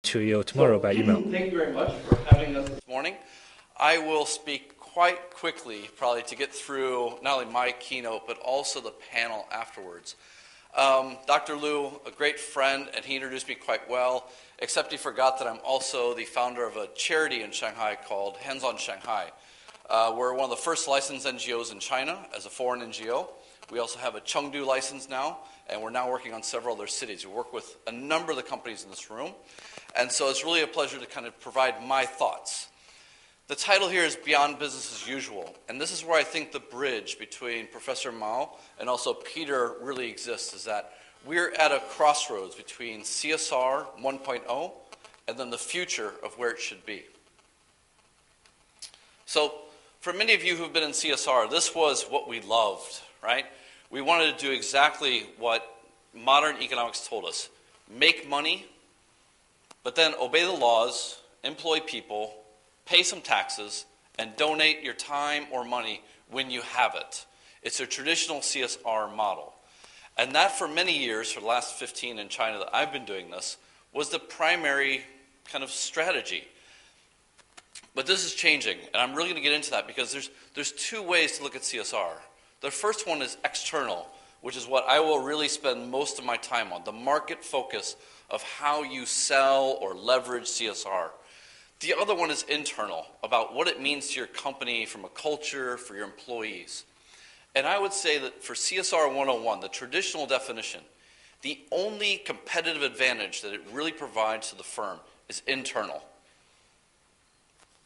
to you tomorrow by email. Thank you very much for having us this morning. I will speak quite quickly, probably to get through not only my keynote, but also the panel afterwards. Dr. Liu, a great friend, and he introduced me quite well, except he forgot that I'm also the founder of a charity in Shanghai called Hands on Shanghai. We're one of the first licensed NGOs in China as a foreign NGO. We also have a Chengdu license now, and we're now working on several other cities. We work with a number of the companies in this room, and so it's really a pleasure to kind of provide my thoughts. The title here is Beyond Business as Usual, and this is where I think the bridge between Professor Mao and also Peter really exists, is that we're at a crossroads between CSR 1.0 and then the future of where it should be. So for many of you who've been in CSR, this was what we loved, right? We wanted to do exactly what modern economics told us. Make money, but then obey the laws, employ people, pay some taxes, and donate your time or money when you have it. It's a traditional CSR model. And that for many years, for the last 15 in China that I've been doing this, was the primary kind of strategy. But this is changing, and I'm really going to get into that because there's two ways to look at CSR. The first one is external, which is what I will really spend most of my time on, the market focus of how you sell or leverage CSR. The other one is internal, about what it means to your company from a culture, for your employees. And I would say that for CSR 101, the traditional definition, the only competitive advantage that it really provides to the firm is internal.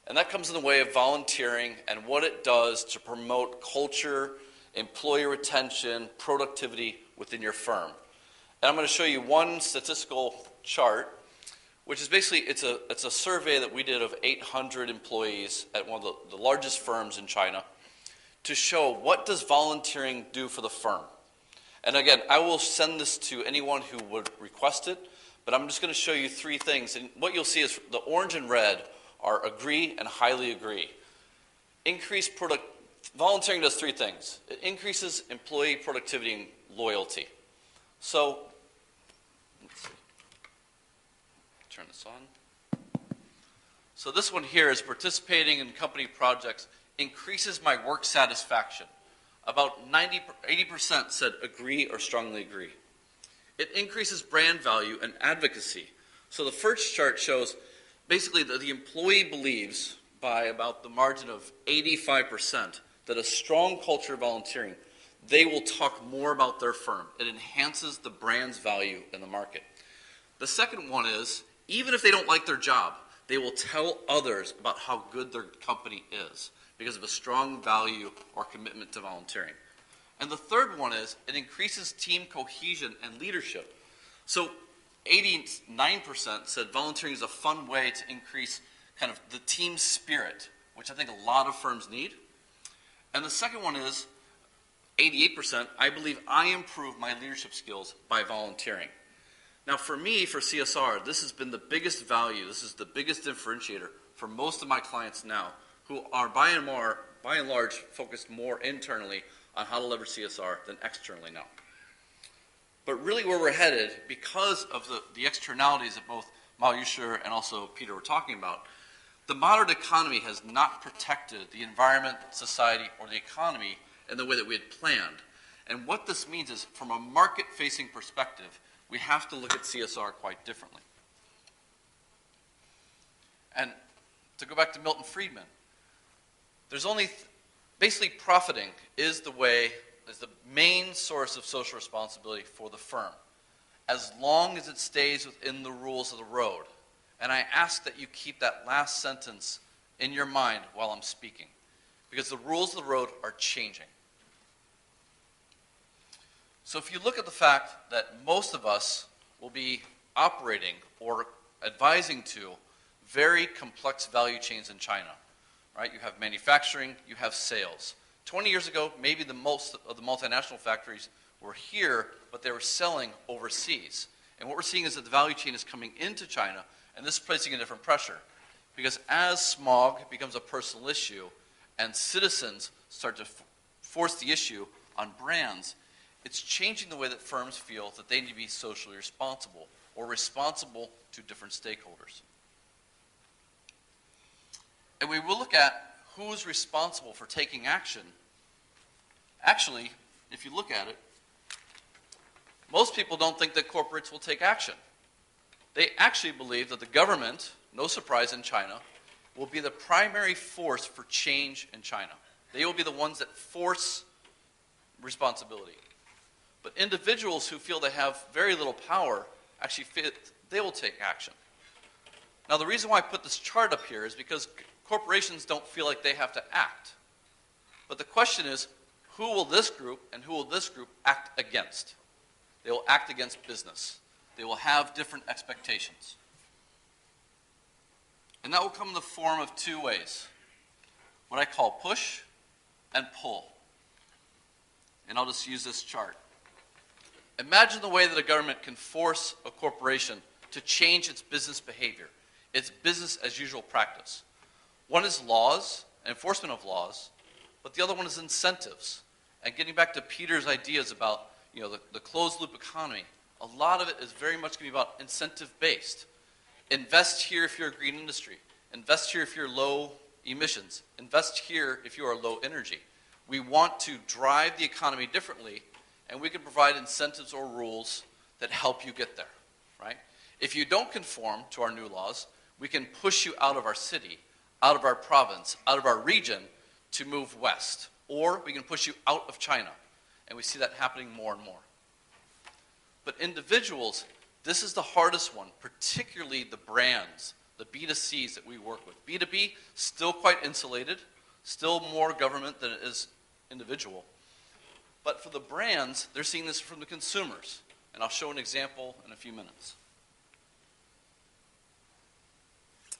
And that comes in the way of volunteering and what it does to promote culture, employee retention, productivity within your firm. And I'm going to show you one statistical chart, which is basically, it's a survey that we did of 800 employees at one of the largest firms in China to show what does volunteering do for the firm. And again, I will send this to anyone who would request it, but I'm just going to show you three things. And what you'll see is the orange and red are agree and highly agree. Volunteering does three things. It increases employee productivity and loyalty. So, let's see. Turn this on. So this one here is participating in company projects increases my work satisfaction. About 80% said agree or strongly agree. It increases brand value and advocacy. So the first chart shows basically that the employee believes by about the margin of 85% that a strong culture of volunteering, they will talk more about their firm. It enhances the brand's value in the market. The second one is, even if they don't like their job, they will tell others about how good their company is because of a strong value or commitment to volunteering. And the third one is, it increases team cohesion and leadership. So 89% said volunteering is a fun way to increase kind of the team spirit, which I think a lot of firms need. And the second one is 88%, I believe I improve my leadership skills by volunteering. Now for me, for CSR, this has been the biggest value, this is the biggest differentiator for most of my clients now, who are by and large focused more internally on how to leverage CSR than externally now. But really where we're headed, because of the externalities that both Mao Yusher and also Peter were talking about, the modern economy has not protected the environment, society, or the economy in the way that we had planned. And what this means is, from a market-facing perspective, we have to look at CSR quite differently. And to go back to Milton Friedman, there's only, basically profiting is the main source of social responsibility for the firm, as long as it stays within the rules of the road. And I ask that you keep that last sentence in your mind while I'm speaking, because the rules of the road are changing. So if you look at the fact that most of us will be operating or advising to very complex value chains in China, right? You have manufacturing, you have sales. 20 years ago, maybe most of the multinational factories were here, but they were selling overseas. And what we're seeing is that the value chain is coming into China, and this is placing a different pressure. Because as smog becomes a personal issue, and citizens start to force the issue on brands, it's changing the way that firms feel that they need to be socially responsible or responsible to different stakeholders. And we will look at who is responsible for taking action. Actually, if you look at it, most people don't think that corporates will take action. They actually believe that the government, no surprise in China, will be the primary force for change in China. They will be the ones that force responsibility. But individuals who feel they have very little power actually feel they will take action. Now, the reason why I put this chart up here is because corporations don't feel like they have to act. But the question is, who will this group and who will this group act against? They will act against business. They will have different expectations. And that will come in the form of two ways. What I call push and pull. And I'll just use this chart. Imagine the way that a government can force a corporation to change its business behavior, its business as usual practice. One is laws, enforcement of laws, but the other one is incentives. And getting back to Peter's ideas about the closed loop economy, a lot of it is very much going to be about incentive based. Invest here if you're a green industry. Invest here if you're low emissions. Invest here if you are low energy. We want to drive the economy differently, and we can provide incentives or rules that help you get there, right? If you don't conform to our new laws, we can push you out of our city, out of our province, out of our region to move west. Or we can push you out of China. And we see that happening more and more. But individuals, this is the hardest one, particularly the brands, the B2Cs that we work with. B2B, still quite insulated, still more government than it is individual. But for the brands, they're seeing this from the consumers. And I'll show an example in a few minutes.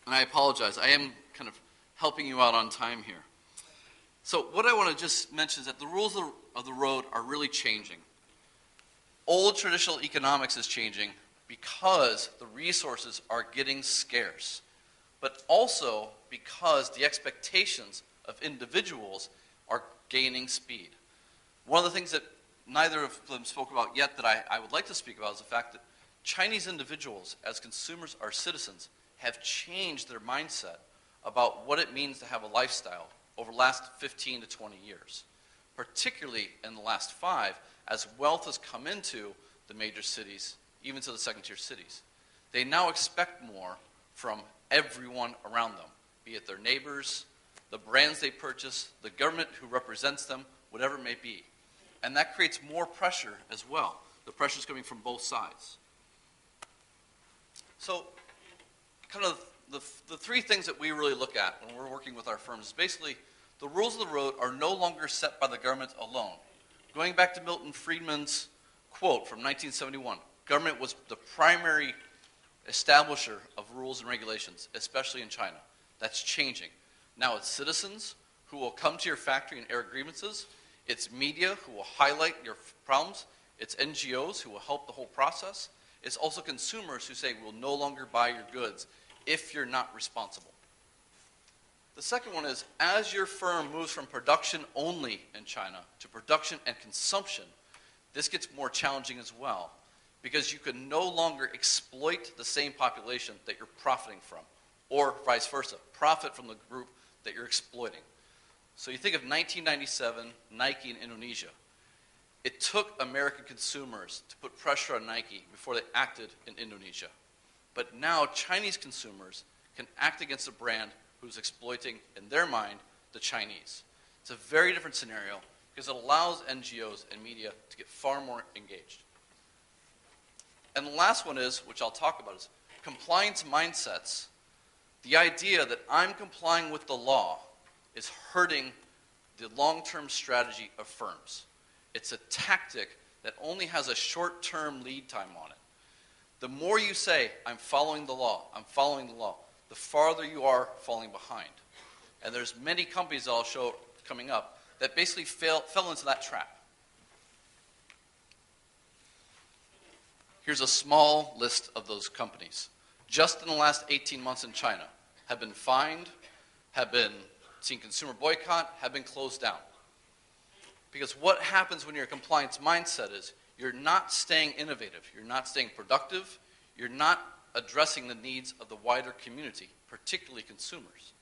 And I apologize, I am kind of helping you out on time here. So what I want to just mention is that the rules of the road are really changing. Old traditional economics is changing because the resources are getting scarce, but also because the expectations of individuals are gaining speed. One of the things that neither of them spoke about yet that I would like to speak about is the fact that Chinese individuals, as consumers or citizens, have changed their mindset about what it means to have a lifestyle over the last 15 to 20 years, particularly in the last 5, as wealth has come into the major cities, even to the second-tier cities. They now expect more from everyone around them, be it their neighbors, the brands they purchase, the government who represents them, whatever it may be. And that creates more pressure as well. The pressure is coming from both sides. So, kind of the three things that we really look at when we're working with our firms is basically the rules of the road are no longer set by the government alone. Going back to Milton Friedman's quote from 1971, government was the primary establisher of rules and regulations, especially in China. That's changing. Now it's citizens who will come to your factory and air grievances. It's media who will highlight your problems. It's NGOs who will help the whole process. It's also consumers who say we'll no longer buy your goods if you're not responsible. The second one is, as your firm moves from production only in China to production and consumption, this gets more challenging as well, because you can no longer exploit the same population that you're profiting from, or vice versa, profit from the group that you're exploiting. So you think of 1997, Nike in Indonesia. It took American consumers to put pressure on Nike before they acted in Indonesia. But now Chinese consumers can act against a brand who's exploiting, in their mind, the Chinese. It's a very different scenario because it allows NGOs and media to get far more engaged. And the last one is, which I'll talk about, is compliance mindsets. The idea that I'm complying with the law is hurting the long-term strategy of firms. It's a tactic that only has a short-term lead time on it. The more you say, I'm following the law, the farther you are falling behind. And there's many companies that I'll show coming up that basically fell into that trap. Here's a small list of those companies. Just in the last 18 months in China, have been fined, have been seen consumer boycott, have been closed down. Because what happens when your compliance mindset is you're not staying innovative, you're not staying productive, you're not addressing the needs of the wider community, particularly consumers.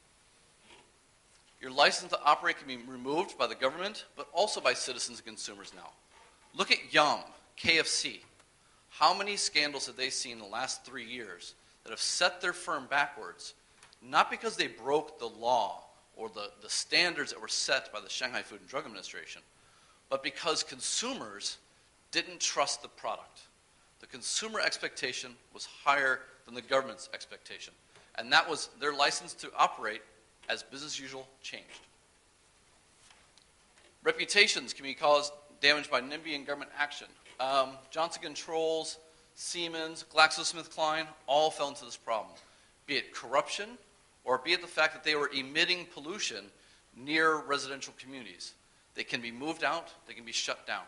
Your license to operate can be removed by the government, but also by citizens and consumers now. Look at Yum, KFC. How many scandals have they seen in the last 3 years that have set their firm backwards, not because they broke the law or the standards that were set by the Shanghai Food and Drug Administration, but because consumers didn't trust the product. The consumer expectation was higher than the government's expectation. And that was their license to operate as business as usual changed. Reputations can be caused damage by NIMBY and government action. Johnson Controls, Siemens, GlaxoSmithKline all fell into this problem, be it corruption or be it the fact that they were emitting pollution near residential communities. They can be moved out, they can be shut down.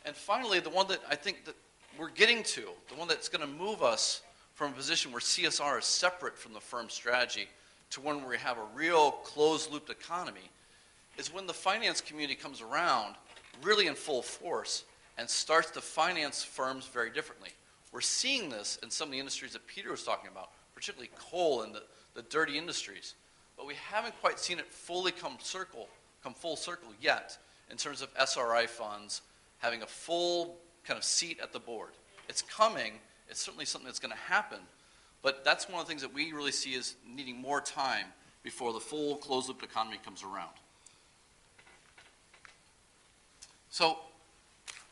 And finally, the one that I think that we're getting to, the one that's going to move us from a position where CSR is separate from the firm strategy to one where we have a real closed-looped economy, is when the finance community comes around really in full force and starts to finance firms very differently. We're seeing this in some of the industries that Peter was talking about, particularly coal and the dirty industries. But we haven't quite seen it fully come full circle yet in terms of SRI funds having a full kind of seat at the board. It's coming. It's certainly something that's going to happen. But that's one of the things that we really see as needing more time before the full closed-loop economy comes around. So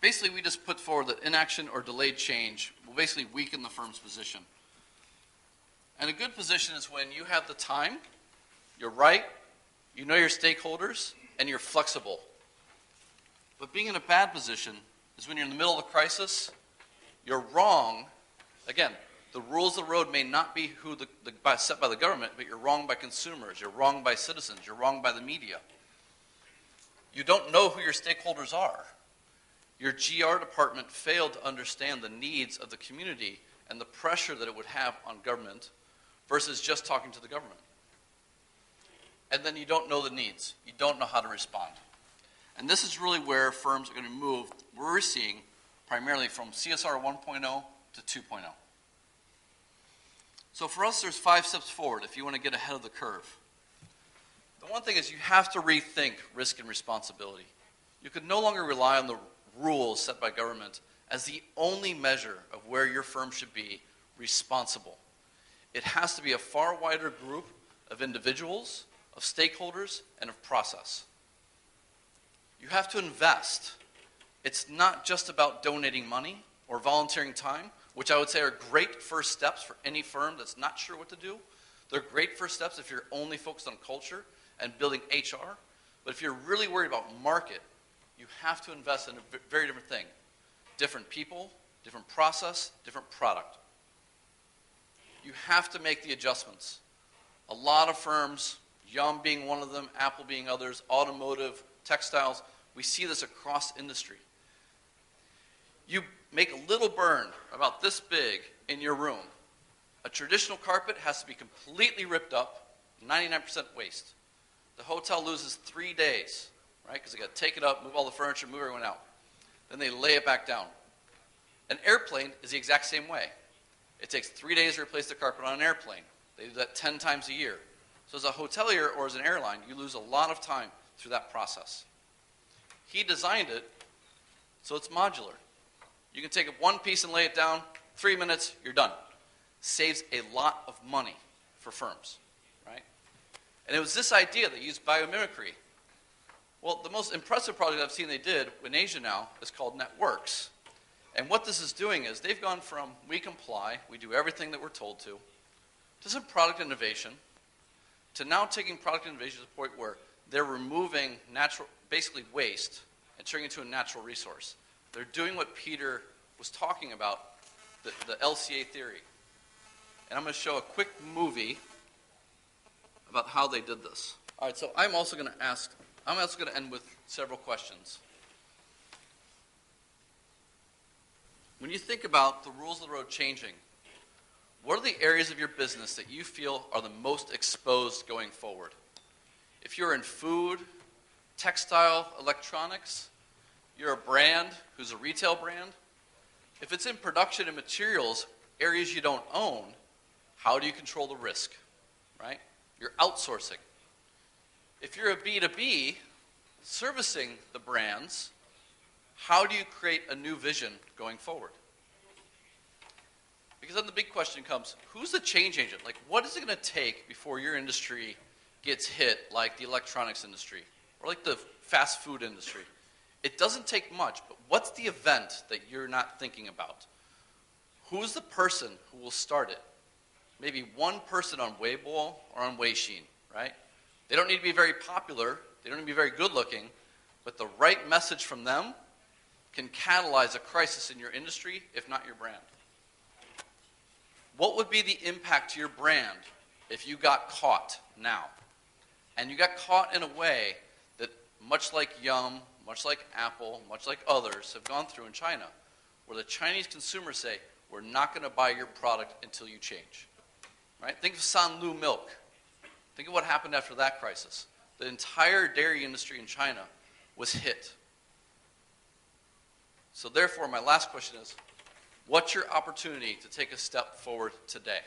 basically, we just put forward that inaction or delayed change will basically weaken the firm's position. And a good position is when you have the time, you're right, you know your stakeholders, and you're flexible. But being in a bad position is when you're in the middle of a crisis, you're wrong. Again, the rules of the road may not be set by the government, but you're wrong by consumers, you're wrong by citizens, you're wrong by the media. You don't know who your stakeholders are. Your GR department failed to understand the needs of the community and the pressure that it would have on government versus just talking to the government. And then you don't know the needs. You don't know how to respond. And this is really where firms are going to move, we're seeing, primarily from CSR 1.0 to 2.0. So for us, there's 5 steps forward if you want to get ahead of the curve. The one thing is you have to rethink risk and responsibility. You could no longer rely on the rules set by government as the only measure of where your firm should be responsible. It has to be a far wider group of individuals, of stakeholders, and of process. You have to invest. It's not just about donating money or volunteering time, which I would say are great first steps for any firm that's not sure what to do. They're great first steps if you're only focused on culture and building HR. But if you're really worried about market, you have to invest in a very different thing. Different people, different process, different product. You have to make the adjustments. A lot of firms, Yum being one of them, Apple being others, automotive, textiles, we see this across industry. You make a little burn about this big in your room. A traditional carpet has to be completely ripped up, 99% waste. The hotel loses 3 days, right? Because they got to take it up, move all the furniture, move everyone out. Then they lay it back down. An airplane is the exact same way. It takes 3 days to replace the carpet on an airplane. They do that 10 times a year. So as a hotelier or as an airline, you lose a lot of time through that process. He designed it so it's modular. You can take one piece and lay it down, 3 minutes, you're done. Saves a lot of money for firms, right? And it was this idea that used biomimicry. Well, the most impressive project I've seen they did in Asia now is called Networks. And what this is doing is they've gone from we comply, we do everything that we're told to some product innovation, to now taking product innovation to the point where they're removing basically waste and turning it into a natural resource. They're doing what Peter was talking about, the LCA theory. And I'm going to show a quick movie about how they did this. All right, so I'm also going to end with several questions. When you think about the rules of the road changing, what are the areas of your business that you feel are the most exposed going forward? If you're in food, textile, electronics, you're a brand who's a retail brand. If it's in production and materials, areas you don't own, how do you control the risk, right? You're outsourcing. If you're a B2B, servicing the brands, how do you create a new vision going forward? Because then the big question comes, who's the change agent? Like, what is it going to take before your industry gets hit like the electronics industry or like the fast food industry? It doesn't take much, but what's the event that you're not thinking about? Who's the person who will start it? Maybe one person on Weibo or on Weixin, right? They don't need to be very popular. They don't need to be very good looking, but the right message from them can catalyze a crisis in your industry, if not your brand. What would be the impact to your brand if you got caught now? And you got caught in a way that, much like Yum, much like Apple, much like others have gone through in China, where the Chinese consumers say, we're not going to buy your product until you change. Right? Think of Sanlu milk. Think of what happened after that crisis. The entire dairy industry in China was hit. So therefore, my last question is, what's your opportunity to take a step forward today?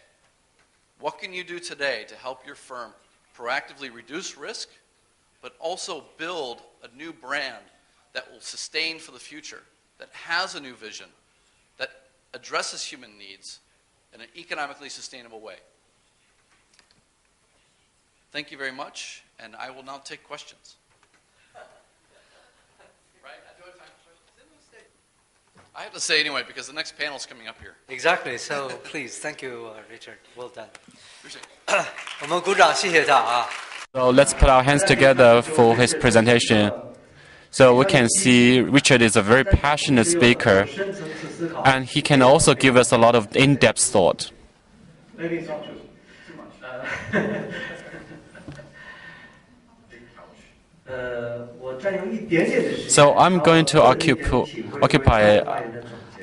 What can you do today to help your firm proactively reduce risk, but also build a new brand that will sustain for the future, that has a new vision, that addresses human needs in an economically sustainable way? Thank you very much, and I will now take questions. I have to say anyway, because the next panel is coming up here. Exactly. So please, thank you, Richard. Well done. Appreciate it. 我们鼓掌，谢谢他啊。So let's put our hands together for his presentation. So we can see Richard is a very passionate speaker, and he can also give us a lot of in-depth thought. So I'm going to occupy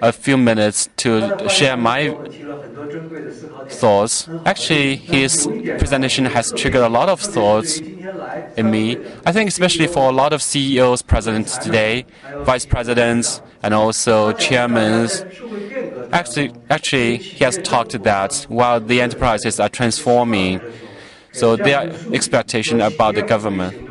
a few minutes to share my thoughts. Actually, his presentation has triggered a lot of thoughts in me. I think especially for a lot of CEOs present today, vice presidents, and also chairmen. Actually, he has talked that while the enterprises are transforming, so their expectation about the government.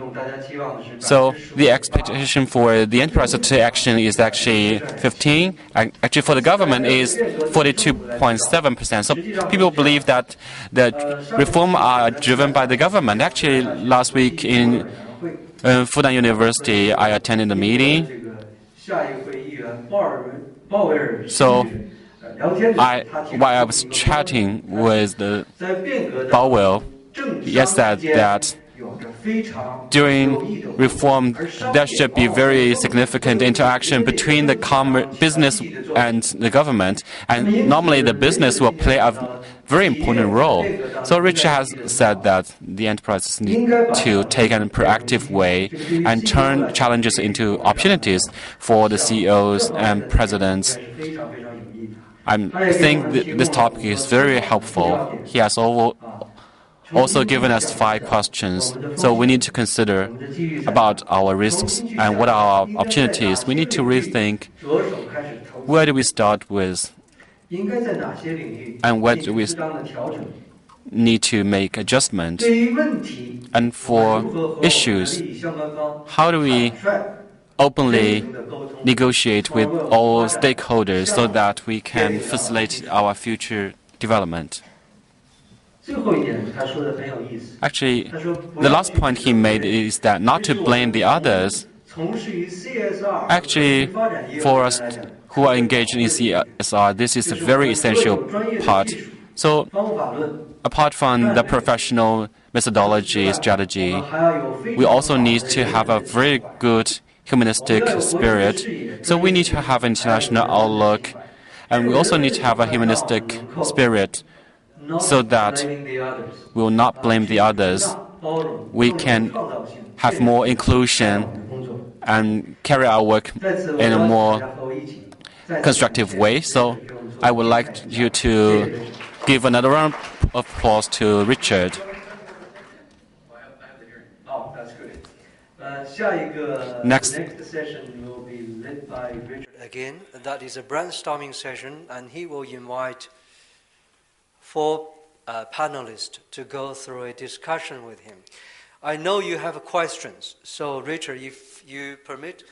So the expectation for the enterprise to take action is actually 15. Actually, for the government is 42.7%. So people believe that the reform are driven by the government. Actually, last week in Fudan University, I attended a meeting. So while I was chatting with the Powell, he said that during reform, there should be very significant interaction between the business and the government, and normally the business will play a very important role. So Richard has said that the enterprises need to take a proactive way and turn challenges into opportunities for the CEOs and presidents. I think this topic is very helpful. He has also given us 5 questions. So we need to consider about our risks and what are our opportunities. We need to rethink where do we start with and where do we need to make adjustment. And for issues, how do we openly negotiate with all stakeholders so that we can facilitate our future development. Actually, the last point he made is that not to blame the others. Actually, for us who are engaged in CSR, this is a very essential part. So, apart from the professional methodology, strategy, we also need to have a very good humanistic spirit. So we need to have an international outlook, and we also need to have a humanistic spirit so that we will not blame the others. We can have more inclusion and carry our work in a more constructive way. So I would like you to give another round of applause to Richard. Next session will be led by Richard again. That is a brainstorming session, and he will invite 4 panelists to go through a discussion with him. I know you have questions, so Richard, if you permit,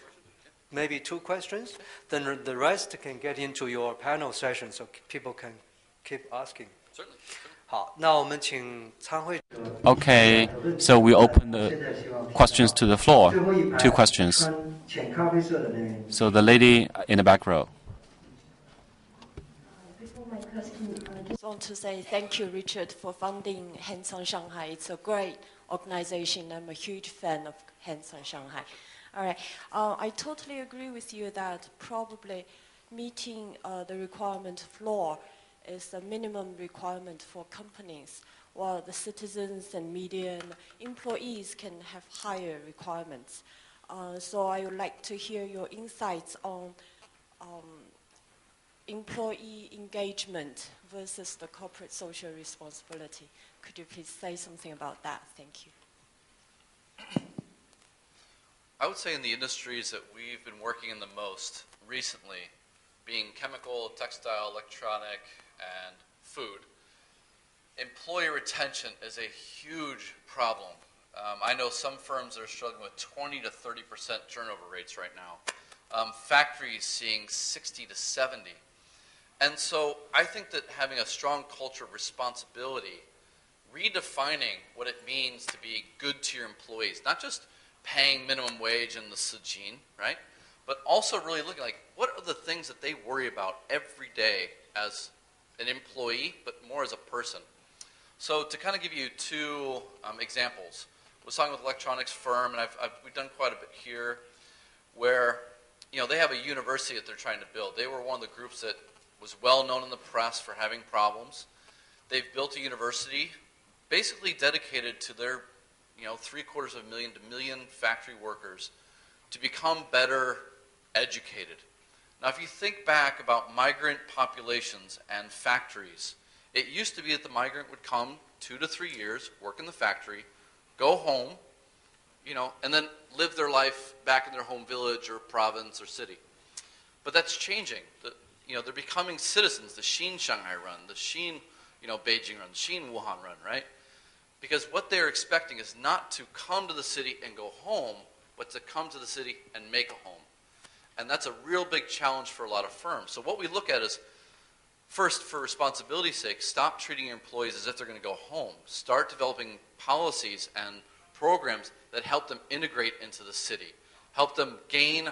maybe 2 questions, then the rest can get into your panel session, so people can keep asking. Certainly. 好，那我们请参会。 Okay, so we open the questions to the floor. 2 questions. 浅咖啡色的那位。 So the lady in the back row. Before my question, I just want to say thank you, Richard, for founding Hands on Shanghai. It's a great organization. I'm a huge fan of Hands on Shanghai. All right. I totally agree with you that probably meeting the requirement of law is the minimum requirement for companies, while the citizens and media and employees can have higher requirements. So I would like to hear your insights on employee engagement versus the corporate social responsibility. Could you please say something about that? Thank you. I would say in the industries that we've been working in the most recently, being chemical, textile, electronic, and food, employee retention is a huge problem. I know some firms are struggling with 20 to 30% turnover rates right now. Factories seeing 60 to 70. And so I think that having a strong culture of responsibility, redefining what it means to be good to your employees, not just paying minimum wage in the Sijin, right? But also really looking like, what are the things that they worry about every day as an employee, but more as a person? So to kind of give you 2 examples, I was talking with an electronics firm, and we've done quite a bit here, where they have a university that they're trying to build. They were one of the groups that was well known in the press for having problems. They've built a university basically dedicated to their $750,000 to $1 million factory workers to become better educated. Now, if you think back about migrant populations and factories, it used to be that the migrant would come 2 to 3 years, work in the factory, go home, and then live their life back in their home village or province or city. But that's changing. They're becoming citizens. The Xin Shanghai run, the Xin, Beijing run, the Xin Wuhan run, right? Because what they're expecting is not to come to the city and go home, but to come to the city and make a home. And that's a real big challenge for a lot of firms. So what we look at is, first, for responsibility's sake, stop treating your employees as if they're going to go home. Start developing policies and programs that help them integrate into the city, help them gain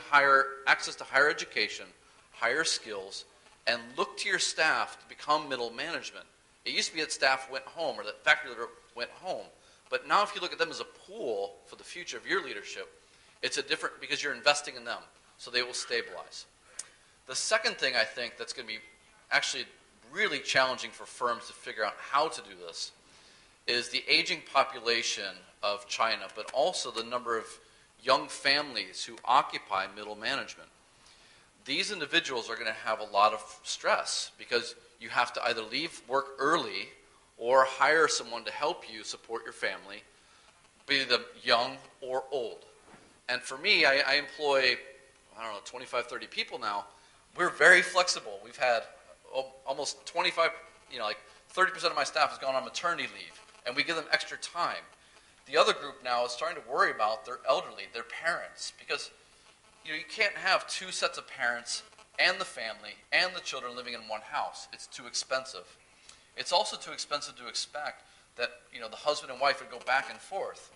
access to higher education, higher skills, and look to your staff to become middle management. It used to be that staff went home, or that factory leader went home. But now if you look at them as a pool for the future of your leadership, it's a different, because you're investing in them, so they will stabilize. The second thing I think that's going to be actually really challenging for firms to figure out how to do this is the aging population of China, but also the number of young families who occupy middle management. These individuals are going to have a lot of stress because you have to either leave work early or hire someone to help you support your family, be them young or old. And for me, I employ, 25, 30 people now. We're very flexible. We've had almost 25, 30% of my staff has gone on maternity leave, and we give them extra time. The other group now is starting to worry about their elderly, their parents, because you can't have 2 sets of parents and the family and the children living in one house. It's too expensive. It's also too expensive to expect that the husband and wife would go back and forth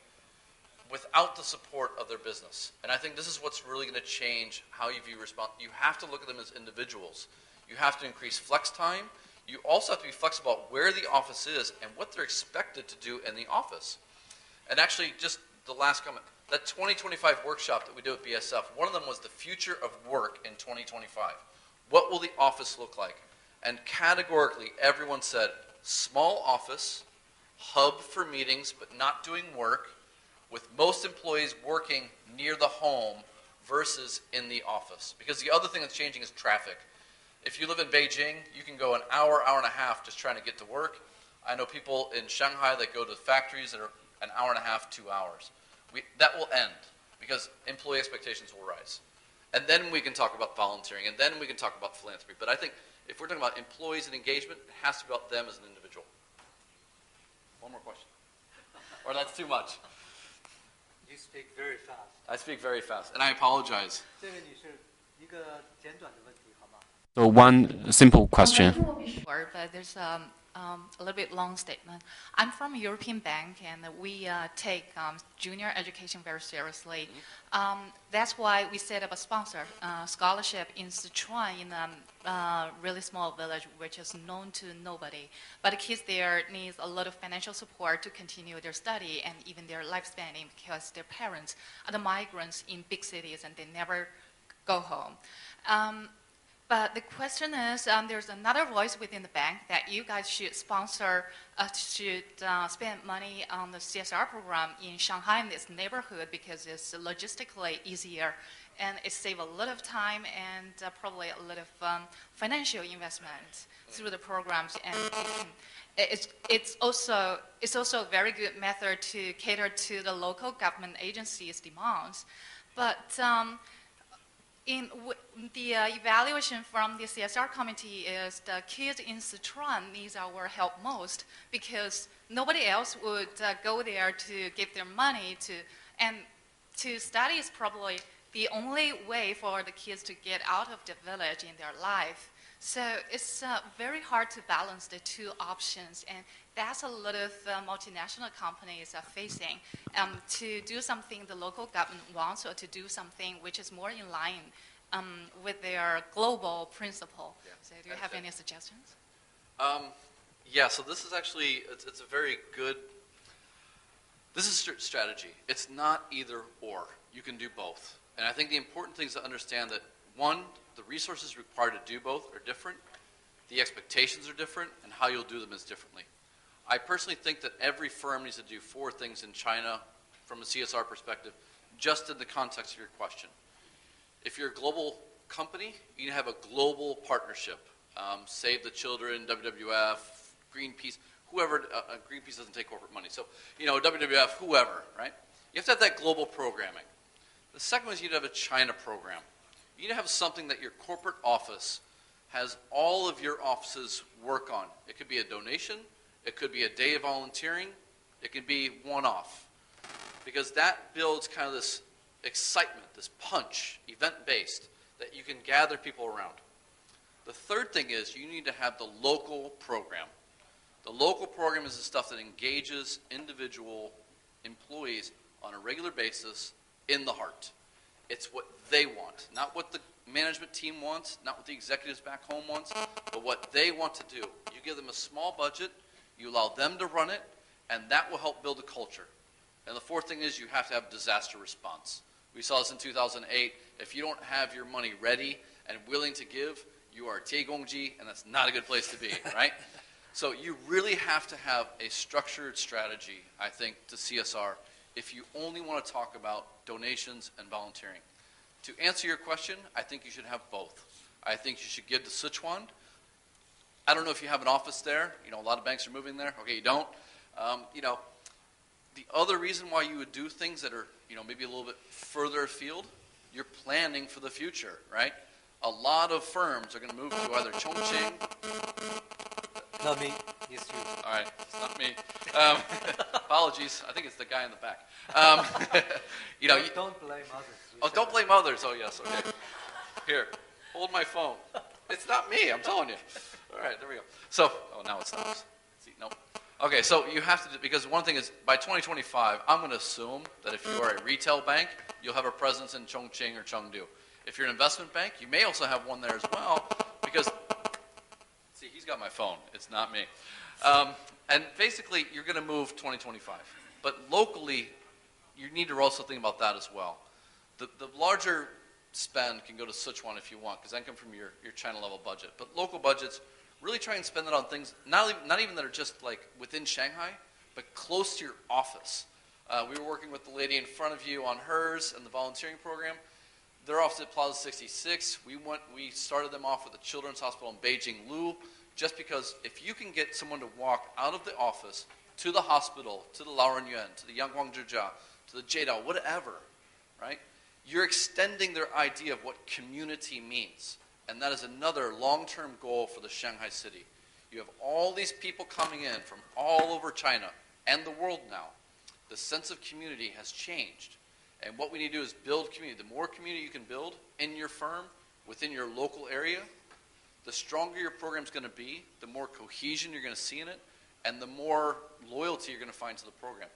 without the support of their business. And I think this is what's really going to change how you view You have to look at them as individuals. You have to increase flex time. You also have to be flexible about where the office is and what they're expected to do in the office. And actually, just the last comment, that 2025 workshop that we did with BSF, one of them was the future of work in 2025. What will the office look like? And categorically, everyone said, small office, hub for meetings, but not doing work, with most employees working near the home versus in the office. Because the other thing that's changing is traffic. If you live in Beijing, you can go an hour, hour and a half just trying to get to work. I know people in Shanghai that go to factories that are an hour and a half, 2 hours. That will end because employee expectations will rise. And then we can talk about volunteering, and then we can talk about philanthropy. But I think if we're talking about employees and engagement, it has to be about them as an individual. One more question. Or that's too much. You speak very fast. I speak very fast, and I apologize. 这个你是一个简短的问题，好吗？ So one simple question. Sure, but there's a little bit long statement. I'm from a European bank, and we take junior education very seriously. That's why we set up a sponsor scholarship in Sichuan, in a really small village, which is known to nobody. But the kids there need a lot of financial support to continue their study and even their lifespan, because their parents are the migrants in big cities and they never go home. But the question is, there's another voice within the bank that you guys should sponsor, should spend money on the CSR program in Shanghai and its neighborhood, because it's logistically easier and it saves a lot of time and probably a lot of financial investment through the programs. And it's also a very good method to cater to the local government agencies' demands. But in the evaluation from the CSR committee is the kids in Sichuan needs our help most, because nobody else would go there to give their money and to study is probably the only way for the kids to get out of the village in their life. So it's very hard to balance the two options, and that's a lot of multinational companies are facing, to do something the local government wants, or to do something which is more in line with their global principle. Yeah. So do you have any suggestions? Yeah, so this is actually, it's a very good, this is strategy. It's not either or. You can do both. And I think the important thing is to understand that, one, the resources required to do both are different, the expectations are different, and how you'll do them is differently. I personally think that every firm needs to do 4 things in China from a CSR perspective, just in the context of your question. If you're a global company, you need to have a global partnership. Save the Children, WWF, Greenpeace, whoever, Greenpeace doesn't take corporate money. So, WWF, whoever, right? You have to have that global programming. The second one is you need to have a China program. You need to have something that your corporate office has all of your offices work on. It could be a donation, it could be a day of volunteering, it could be one-off. Because that builds kind of this excitement, this punch, event-based, that you can gather people around. The third thing is you need to have the local program. The local program is the stuff that engages individual employees on a regular basis in the heart. It's what they want, not what the management team wants, not what the executives back home wants, but what they want to do. You give them a small budget, you allow them to run it, and that will help build a culture. And the fourth thing is you have to have disaster response. We saw this in 2008. If you don't have your money ready and willing to give, you are Tiegongji, and that's not a good place to be, right? So you really have to have a structured strategy, I think, to CSR if you only want to talk about donations and volunteering. To answer your question, I think you should have both. I think you should give to Sichuan. I don't know if you have an office there. A lot of banks are moving there. Okay, you don't. The other reason why you would do things that are, maybe a little bit further afield, you're planning for the future, right? A lot of firms are going to move to either Chongqing. Not me. It's you. All right, it's not me. Apologies. I think it's the guy in the back. Don't blame others. Oh, don't blame others. Oh, yes. Okay. Here, hold my phone. It's not me. I'm telling you. All right, there we go. So, now it stops. See, nope. Okay, so you have to, because one thing is, by 2025, I'm going to assume that if you are a retail bank, you'll have a presence in Chongqing or Chengdu. If you're an investment bank, you may also have one there as well, because, see, he's got my phone. It's not me. And basically, you're going to move 2025. But locally, you need to also think about that as well. The larger spend can go to Sichuan if you want, because that can come from your China level budget. But local budgets, really try and spend it on things, not even that are just like within Shanghai, but close to your office. We were working with the lady in front of you on hers and the volunteering program. Their office at Plaza 66. We started them off with a children's hospital in Beijing Lu, just because if you can get someone to walk out of the office to the hospital, to the Laorenyuan, to the Yangguang Zhijia, to the Jiedao, whatever, right? you're extending their idea of what community means. And that is another long-term goal for the Shanghai city. You have all these people coming in from all over China and the world now. The sense of community has changed. And what we need to do is build community. The more community you can build in your firm, within your local area, the stronger your program's going to be, the more cohesion you're going to see in it, and the more loyalty you're going to find to the program.